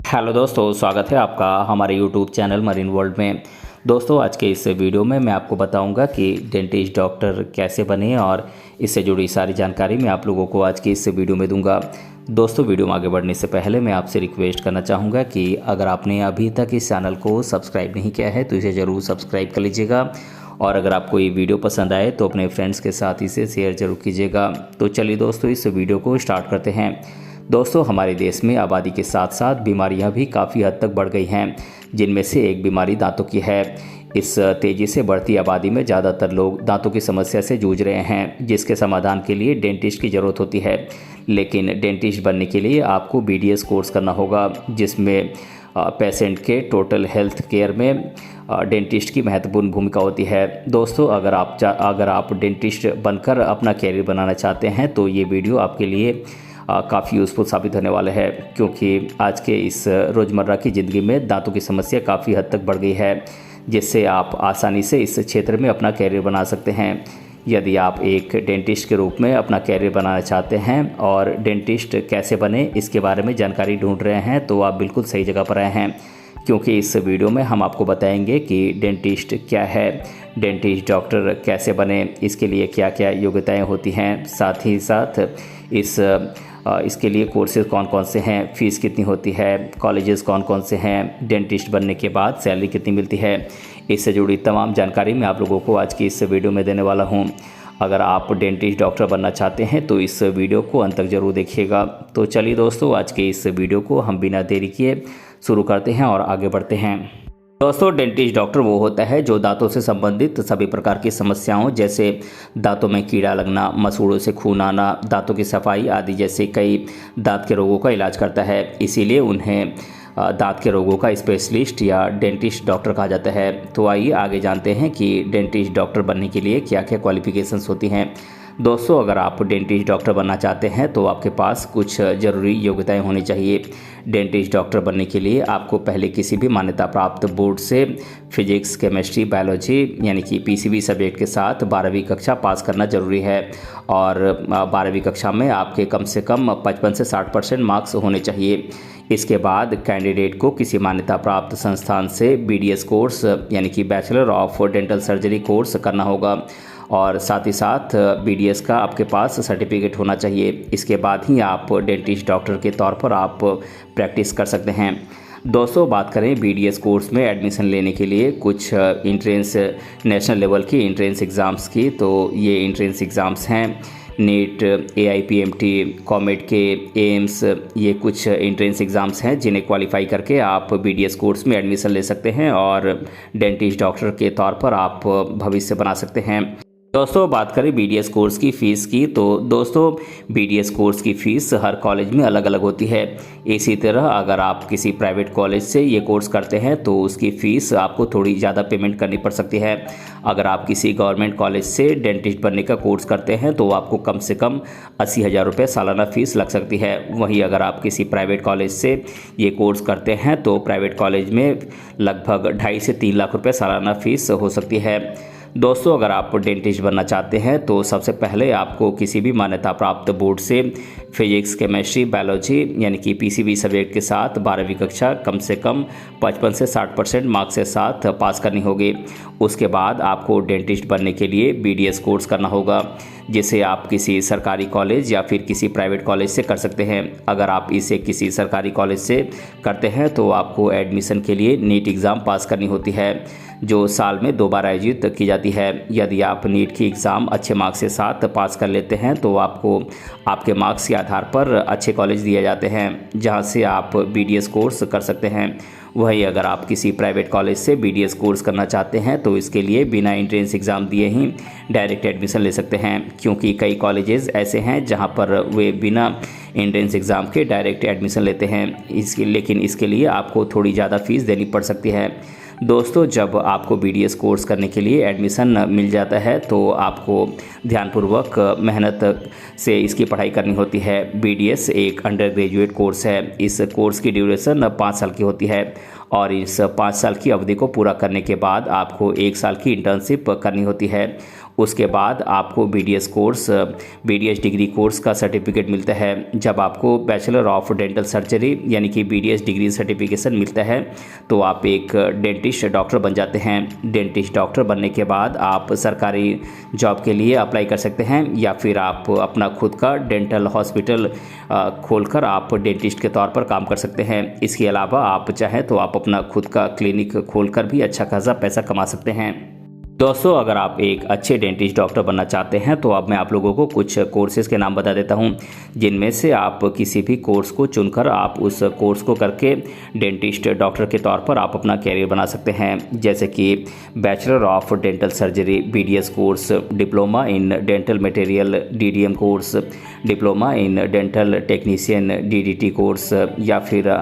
Hello दोस्तों, स्वागत है आपका हमारे यूट्यूब चैनल मरीन वर्ल्ड में। दोस्तों, आज के इस वीडियो में मैं आपको बताऊंगा कि डेंटिस्ट डॉक्टर कैसे बने और इससे जुड़ी सारी जानकारी मैं आप लोगों को आज की इस वीडियो में दूंगा। दोस्तों, वीडियो में आगे बढ़ने से पहले मैं आपसे रिक्वेस्ट करना चाहूँगा कि अगर आपने अभी तक इस चैनल को सब्सक्राइब नहीं किया है तो इसे ज़रूर सब्सक्राइब कर लीजिएगा और अगर आपको ये वीडियो पसंद आए तो अपने फ्रेंड्स के साथ इसे शेयर जरूर कीजिएगा। तो चलिए दोस्तों, इस वीडियो को स्टार्ट करते हैं। दोस्तों, हमारे देश में आबादी के साथ साथ बीमारियां भी काफ़ी हद तक बढ़ गई हैं, जिनमें से एक बीमारी दांतों की है। इस तेज़ी से बढ़ती आबादी में ज़्यादातर लोग दांतों की समस्या से जूझ रहे हैं, जिसके समाधान के लिए डेंटिस्ट की ज़रूरत होती है। लेकिन डेंटिस्ट बनने के लिए आपको BDS कोर्स करना होगा, जिसमें पेशेंट के टोटल हेल्थ केयर में डेंटिस्ट की महत्वपूर्ण भूमिका होती है। दोस्तों, अगर आप डेंटिस्ट बनकर अपना कैरियर बनाना चाहते हैं तो ये वीडियो आपके लिए काफ़ी यूज़फुल साबित होने वाला है, क्योंकि आज के इस रोज़मर्रा की ज़िंदगी में दांतों की समस्या काफ़ी हद तक बढ़ गई है, जिससे आप आसानी से इस क्षेत्र में अपना कैरियर बना सकते हैं। यदि आप एक डेंटिस्ट के रूप में अपना कैरियर बनाना चाहते हैं और डेंटिस्ट कैसे बने इसके बारे में जानकारी ढूंढ रहे हैं तो आप बिल्कुल सही जगह पर आए हैं, क्योंकि इस वीडियो में हम आपको बताएंगे कि डेंटिस्ट क्या है, डेंटिस्ट डॉक्टर कैसे बने, इसके लिए क्या क्या योग्यताएं होती हैं, साथ ही साथ इसके लिए कोर्सेज कौन कौन से हैं, फ़ीस कितनी होती है, कॉलेजेस कौन कौन से हैं, डेंटिस्ट बनने के बाद सैलरी कितनी मिलती है, इससे जुड़ी तमाम जानकारी मैं आप लोगों को आज की इस वीडियो में देने वाला हूं। अगर आप डेंटिस्ट डॉक्टर बनना चाहते हैं तो इस वीडियो को अंत तक ज़रूर देखिएगा। तो चलिए दोस्तों, आज के इस वीडियो को हम बिना देरी किए शुरू करते हैं और आगे बढ़ते हैं। दोस्तों, डेंटिस्ट डॉक्टर वो होता है जो दांतों से संबंधित सभी प्रकार की समस्याओं जैसे दांतों में कीड़ा लगना, मसूड़ों से खून आना, दांतों की सफाई आदि जैसे कई दांत के रोगों का इलाज करता है। इसीलिए उन्हें दांत के रोगों का स्पेशलिस्ट या डेंटिस्ट डॉक्टर कहा जाता है। तो आइए आगे जानते हैं कि डेंटिस्ट डॉक्टर बनने के लिए क्या क्या क्वालिफिकेशंस होती हैं। दोस्तों, अगर आप डेंटिस्ट डॉक्टर बनना चाहते हैं तो आपके पास कुछ ज़रूरी योग्यताएं होनी चाहिए। डेंटिस्ट डॉक्टर बनने के लिए आपको पहले किसी भी मान्यता प्राप्त बोर्ड से फिजिक्स, केमिस्ट्री, बायोलॉजी यानी कि PCB सब्जेक्ट के साथ 12वीं कक्षा पास करना ज़रूरी है और 12वीं कक्षा में आपके कम से कम 55 से 60% मार्क्स होने चाहिए। इसके बाद कैंडिडेट को किसी मान्यता प्राप्त संस्थान से BDS कोर्स यानी कि bachelor of dental surgery course करना होगा और साथ ही साथ BDS का आपके पास सर्टिफिकेट होना चाहिए। इसके बाद ही आप डेंटिस्ट डॉक्टर के तौर पर आप प्रैक्टिस कर सकते हैं। दोस्तों, बात करें BDS कोर्स में एडमिशन लेने के लिए कुछ इंट्रेंस नेशनल लेवल की इंट्रेंस एग्ज़ाम्स की, तो ये इंट्रेंस एग्ज़ाम्स हैं नीट, AIPMT, कॉमेट के, एम्स, ये कुछ इंट्रेंस एग्ज़ाम्स हैं जिन्हें क्वालिफाई करके आप BDS कोर्स में एडमिशन ले सकते हैं और डेंटिस्ट डॉक्टर के तौर पर आप भविष्य बना सकते हैं। दोस्तों, बात करें BDS कोर्स की फ़ीस की, तो दोस्तों BDS कोर्स की फ़ीस हर कॉलेज में अलग अलग होती है। इसी तरह अगर आप किसी प्राइवेट कॉलेज से ये कोर्स करते हैं तो उसकी फ़ीस आपको थोड़ी ज़्यादा पेमेंट करनी पड़ सकती है। अगर आप किसी गवर्नमेंट कॉलेज से डेंटिस्ट बनने का कोर्स करते हैं तो आपको कम से कम 80,000 रुपये सालाना फ़ीस लग सकती है। वहीं अगर आप किसी प्राइवेट कॉलेज से ये कोर्स करते हैं तो प्राइवेट कॉलेज में लगभग 2.5 से 3 लाख रुपये सालाना फ़ीस हो सकती है। दोस्तों, अगर आप डेंटिस्ट बनना चाहते हैं तो सबसे पहले आपको किसी भी मान्यता प्राप्त बोर्ड से फिजिक्स, केमिस्ट्री, बायोलॉजी यानी कि PCB सब्जेक्ट के साथ 12वीं कक्षा कम से कम 55 से 60% मार्क्स के साथ पास करनी होगी। उसके बाद आपको डेंटिस्ट बनने के लिए BDS कोर्स करना होगा, जिसे आप किसी सरकारी कॉलेज या फिर किसी प्राइवेट कॉलेज से कर सकते हैं। अगर आप इसे किसी सरकारी कॉलेज से करते हैं तो आपको एडमिशन के लिए नीट एग्ज़ाम पास करनी होती है, जो साल में 2 बार आयोजित की जाती है। यदि आप नीट की एग्ज़ाम अच्छे मार्क्स के साथ पास कर लेते हैं तो आपको आपके मार्क्स के आधार पर अच्छे कॉलेज दिए जाते हैं, जहां से आप BDS कोर्स कर सकते हैं। वहीं अगर आप किसी प्राइवेट कॉलेज से BDS कोर्स करना चाहते हैं तो इसके लिए बिना एंट्रेंस एग्ज़ाम दिए ही डायरेक्ट एडमिशन ले सकते हैं, क्योंकि कई कॉलेजेस ऐसे हैं जहां पर वे बिना एंट्रेंस एग्ज़ाम के डायरेक्ट एडमिशन लेते हैं। लेकिन इसके लिए आपको थोड़ी ज़्यादा फ़ीस देनी पड़ सकती है। दोस्तों, जब आपको BDS कोर्स करने के लिए एडमिशन मिल जाता है तो आपको ध्यानपूर्वक मेहनत से इसकी पढ़ाई करनी होती है। BDS एक अंडर ग्रेजुएट कोर्स है। इस कोर्स की ड्यूरेशन 5 साल की होती है और इस 5 साल की अवधि को पूरा करने के बाद आपको 1 साल की इंटर्नशिप करनी होती है। उसके बाद आपको BDS डिग्री कोर्स का सर्टिफिकेट मिलता है। जब आपको बैचलर ऑफ डेंटल सर्जरी यानी कि BDS डिग्री सर्टिफिकेशन मिलता है तो आप एक डेंटिस्ट डॉक्टर बन जाते हैं। डेंटिस्ट डॉक्टर बनने के बाद आप सरकारी जॉब के लिए अप्लाई कर सकते हैं या फिर आप अपना खुद का डेंटल हॉस्पिटल खोलकर आप डेंटिस्ट के तौर पर काम कर सकते हैं। इसके अलावा आप चाहें तो आप अपना खुद का क्लिनिक खोलकर भी अच्छा खासा पैसा कमा सकते हैं। दोस्तों, अगर आप एक अच्छे डेंटिस्ट डॉक्टर बनना चाहते हैं तो अब मैं आप लोगों को कुछ कोर्सेज़ के नाम बता देता हूं, जिनमें से आप किसी भी कोर्स को चुनकर आप उस कोर्स को करके डेंटिस्ट डॉक्टर के तौर पर आप अपना कैरियर बना सकते हैं। जैसे कि bachelor of dental surgery BDS course, diploma in dental material DDM course, diploma in dental technician DDT course, या फिर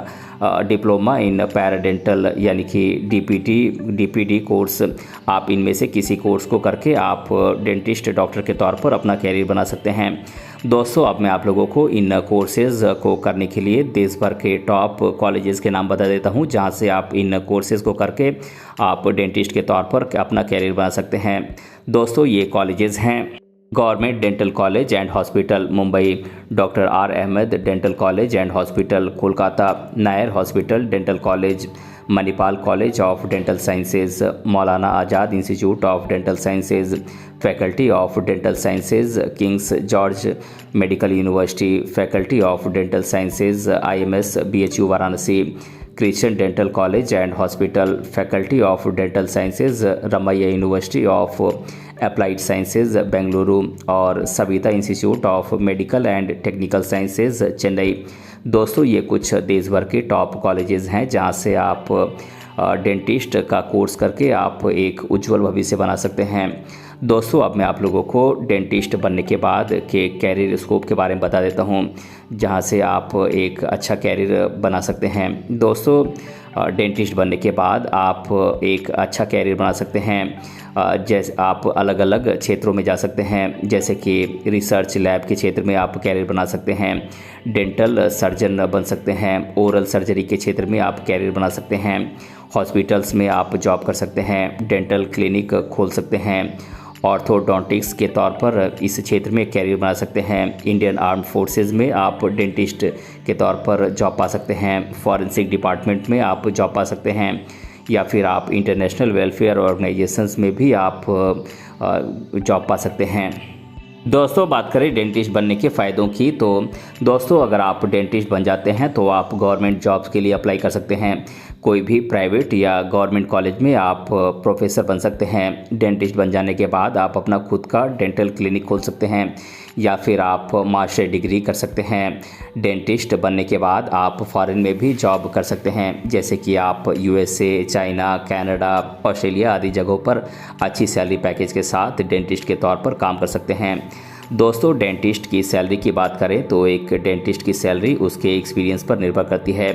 डिप्लोमा इन पैराडेंटल यानी कि DPD कोर्स। आप इनमें से किसी कोर्स को करके आप डेंटिस्ट डॉक्टर के तौर पर अपना कैरियर बना सकते हैं। दोस्तों, अब मैं आप लोगों को इन कोर्सेज़ को करने के लिए देश भर के टॉप कॉलेजेस के नाम बता देता हूं, जहां से आप इन कोर्सेज़ को करके आप डेंटिस्ट के तौर पर अपना कैरियर बना सकते हैं। दोस्तों, ये कॉलेजेस हैं government dental college and hospital Mumbai, doctor R Ahmed dental college and hospital Kolkata, Nair hospital dental college, Manipal college of dental sciences, Maulana Azad institute of dental sciences, faculty of dental sciences, King's George medical university, faculty of dental sciences, IMS BHU Varanasi, Christian dental college and hospital, faculty of dental sciences, Ramaiah university of applied sciences Bengaluru, और Saveetha institute of medical and technical sciences Chennai. दोस्तों, ये कुछ देश भर के top colleges हैं जहां से आप डेंटिस्ट का कोर्स करके आप एक उज्जवल भविष्य बना सकते हैं। दोस्तों, अब मैं आप लोगों को डेंटिस्ट बनने के बाद के कैरियर स्कोप के बारे में बता देता हूं, जहां से आप एक अच्छा कैरियर बना सकते हैं। दोस्तों, डेंटिस्ट बनने के बाद आप एक अच्छा कैरियर बना सकते हैं। जैसे आप अलग अलग क्षेत्रों में जा सकते हैं, जैसे कि रिसर्च लैब के क्षेत्र में आप कैरियर बना सकते हैं, डेंटल सर्जन बन सकते हैं, ओरल सर्जरी के क्षेत्र में आप कैरियर बना सकते हैं, हॉस्पिटल्स में आप जॉब कर सकते हैं, डेंटल क्लिनिक खोल सकते हैं, ऑर्थोडोंटिक्स के तौर पर इस क्षेत्र में कैरियर बना सकते हैं, इंडियन आर्म फोर्सेस में आप डेंटिस्ट के तौर पर जॉब पा सकते हैं, फॉरेंसिक डिपार्टमेंट में आप जॉब पा सकते हैं, या फिर आप इंटरनेशनल वेलफेयर ऑर्गेनाइजेशंस में भी आप जॉब पा सकते हैं। दोस्तों, बात करें डेंटिस्ट बनने के फ़ायदों की, तो दोस्तों अगर आप डेंटिस्ट बन जाते हैं तो आप गवर्नमेंट जॉब्स के लिए अप्लाई कर सकते हैं। कोई भी प्राइवेट या गवर्नमेंट कॉलेज में आप प्रोफेसर बन सकते हैं। डेंटिस्ट बन जाने के बाद आप अपना खुद का डेंटल क्लिनिक खोल सकते हैं, या फिर आप मास्टर डिग्री कर सकते हैं। डेंटिस्ट बनने के बाद आप फॉरेन में भी जॉब कर सकते हैं, जैसे कि आप USA, चाइना, कनाडा, ऑस्ट्रेलिया आदि जगहों पर अच्छी सैलरी पैकेज के साथ डेंटिस्ट के तौर पर काम कर सकते हैं। दोस्तों, डेंटिस्ट की सैलरी की बात करें तो एक डेंटिस्ट की सैलरी उसके एक्सपीरियंस पर निर्भर करती है।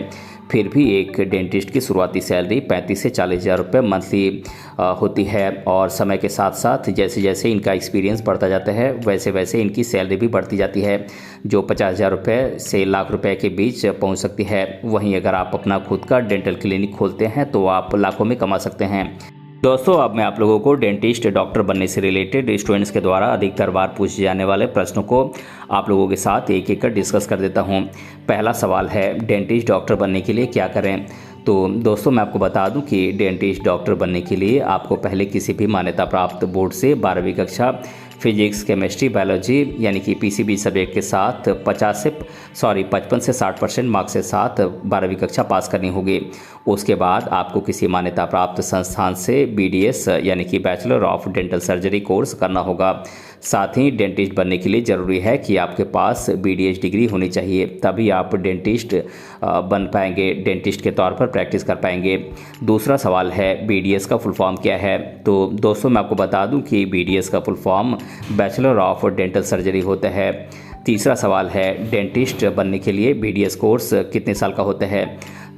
फिर भी एक डेंटिस्ट की शुरुआती सैलरी 35 से 40 हज़ार रुपये मंथली होती है, और समय के साथ साथ जैसे जैसे इनका एक्सपीरियंस बढ़ता जाता है वैसे वैसे इनकी सैलरी भी बढ़ती जाती है, जो 50 हज़ार रुपये से लाख रुपए के बीच पहुंच सकती है। वहीं अगर आप अपना खुद का डेंटल क्लिनिक खोलते हैं तो आप लाखों में कमा सकते हैं। दोस्तों, अब मैं आप लोगों को डेंटिस्ट डॉक्टर बनने से रिलेटेड स्टूडेंट्स के द्वारा अधिकतर बार पूछे जाने वाले प्रश्नों को आप लोगों के साथ एक एक कर डिस्कस कर देता हूं। पहला सवाल है, डेंटिस्ट डॉक्टर बनने के लिए क्या करें? तो दोस्तों, मैं आपको बता दूं कि डेंटिस्ट डॉक्टर बनने के लिए आपको पहले किसी भी मान्यता प्राप्त बोर्ड से 12वीं कक्षा फिजिक्स, केमिस्ट्री, बायोलॉजी यानी कि PCB सब्जेक्ट के साथ 55 से 60% मार्क्स के साथ 12वीं कक्षा पास करनी होगी। उसके बाद आपको किसी मान्यता प्राप्त संस्थान से BDS यानी कि bachelor of dental surgery course करना होगा। साथ ही डेंटिस्ट बनने के लिए ज़रूरी है कि आपके पास BDS डिग्री होनी चाहिए, तभी आप डेंटिस्ट बन पाएंगे, डेंटिस्ट के तौर पर प्रैक्टिस कर पाएंगे। दूसरा सवाल है, BDS का फुल फॉर्म क्या है? तो दोस्तों, मैं आपको बता दूं कि BDS का full form bachelor of dental surgery होता है। तीसरा सवाल है, डेंटिस्ट बनने के लिए BDS कोर्स कितने साल का होता है?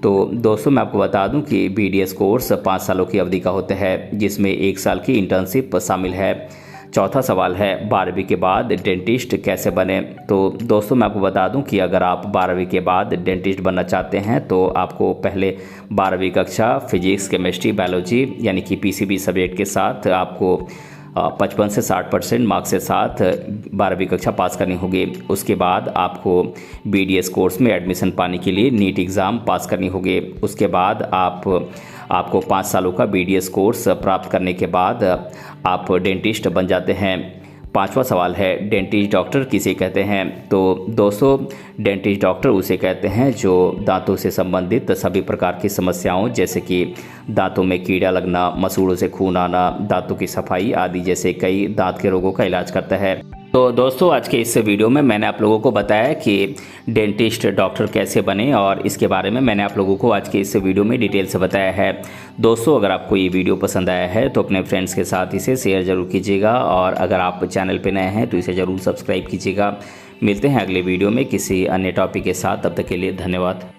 तो दोस्तों, मैं आपको बता दूं कि BDS कोर्स 5 सालों की अवधि का होता है, जिसमें 1 साल की इंटर्नशिप शामिल है। चौथा सवाल है, 12वीं के बाद डेंटिस्ट कैसे बने? तो दोस्तों, मैं आपको बता दूं कि अगर आप 12वीं के बाद डेंटिस्ट बनना चाहते हैं तो आपको पहले 12वीं कक्षा फिजिक्स, केमिस्ट्री, बायोलॉजी यानी कि PCB सब्जेक्ट के साथ आपको 55 से 60% मार्क्स के साथ 12वीं कक्षा पास करनी होगी। उसके बाद आपको BDS कोर्स में एडमिशन पाने के लिए नीट एग्ज़ाम पास करनी होगी। उसके बाद आपको 5 सालों का BDS कोर्स प्राप्त करने के बाद आप डेंटिस्ट बन जाते हैं। 5वां सवाल है, डेंटिस्ट डॉक्टर किसे कहते हैं? तो दोस्तों, डेंटिस्ट डॉक्टर उसे कहते हैं जो दांतों से संबंधित सभी प्रकार की समस्याओं जैसे कि दांतों में कीड़ा लगना, मसूड़ों से खून आना, दांतों की सफाई आदि जैसे कई दांत के रोगों का इलाज करता है। तो दोस्तों, आज के इस वीडियो में मैंने आप लोगों को बताया कि डेंटिस्ट डॉक्टर कैसे बने और इसके बारे में मैंने आप लोगों को आज के इस वीडियो में डिटेल से बताया है। दोस्तों, अगर आपको ये वीडियो पसंद आया है तो अपने फ्रेंड्स के साथ इसे शेयर ज़रूर कीजिएगा और अगर आप चैनल पर नए हैं तो इसे ज़रूर सब्सक्राइब कीजिएगा। मिलते हैं अगले वीडियो में किसी अन्य टॉपिक के साथ, तब तक के लिए धन्यवाद।